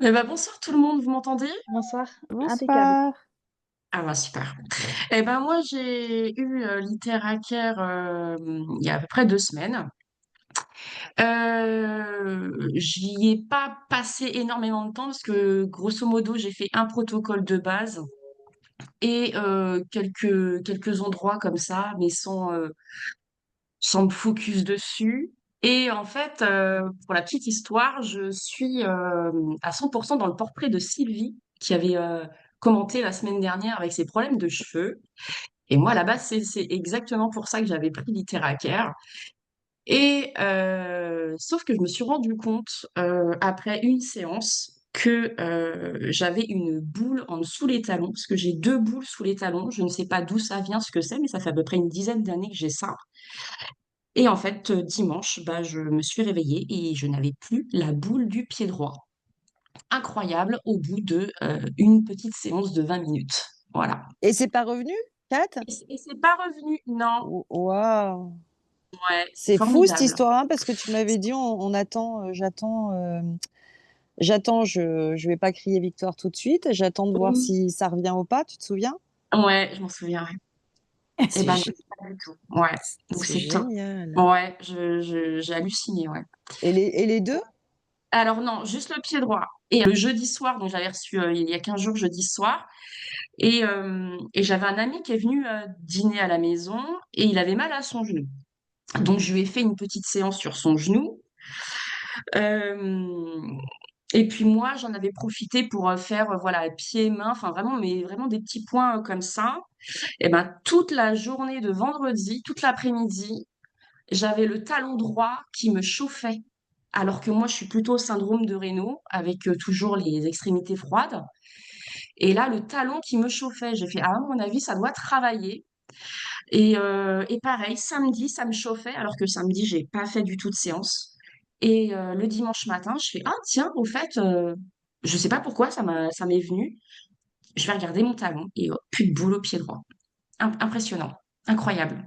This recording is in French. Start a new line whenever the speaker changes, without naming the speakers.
Bonsoir tout le monde, vous m'entendez?
Bonsoir, impeccable.
Bonsoir.
Ah bah super. Moi j'ai eu l'Iteraker il y a à peu près 2 semaines. J'y ai pas passé énormément de temps parce que grosso modo j'ai fait un protocole de base et quelques endroits comme ça, mais sans me focus dessus. Et en fait, pour la petite histoire, je suis à 100% dans le portrait de Sylvie, qui avait commenté la semaine dernière avec ses problèmes de cheveux. Et moi, à la base, c'est exactement pour ça que j'avais pris Littéracaire. Et sauf que je me suis rendu compte, après une séance, que j'avais une boule en dessous les talons, parce que j'ai deux boules sous les talons. Je ne sais pas d'où ça vient, ce que c'est, mais ça fait à peu près une dizaine d'années que j'ai ça. Et en fait, dimanche, je me suis réveillée et je n'avais plus la boule du pied droit. Incroyable, au bout de une petite séance de 20 minutes. Voilà.
Et c'est pas revenu, Kat?
Et c'est pas revenu, non.
Waouh!
Ouais,
C'est fou cette
formidable.
histoire, hein, parce que tu m'avais dit on attend, j'attends, je vais pas crier victoire tout de suite, j'attends de voir
Oui.
si ça revient ou pas, tu te souviens?
Ouais, je m'en souviens. Et
C'est
ben non,
gé
pas du tout. Ouais, donc
c'est
c'est top.
génial.
Ouais, j'ai halluciné, ouais.
Et les 2?
Alors non, juste le pied droit. Et le jeudi soir, donc j'avais reçu il y a 15 jours, jeudi soir, et j'avais un ami qui est venu dîner à la maison et il avait mal à son genou. Donc, je lui ai fait une petite séance sur son genou. Euh, et puis moi, j'en avais profité pour faire voilà, pieds et mains, enfin vraiment, mais vraiment des petits points comme ça. Et ben toute la journée de vendredi, toute l'après-midi, j'avais le talon droit qui me chauffait. Alors que moi, je suis plutôt au syndrome de Raynaud, avec toujours les extrémités froides. Et là, le talon qui me chauffait, j'ai fait, ah, à mon avis, ça doit travailler. Et pareil, samedi, ça me chauffait, alors que samedi, j'ai pas fait du tout de séance. Et le dimanche matin, je fais, ah tiens, au fait, je sais pas pourquoi, ça m'est venu. Je vais regarder mon talon et plus de boule au pied droit. Impressionnant, incroyable.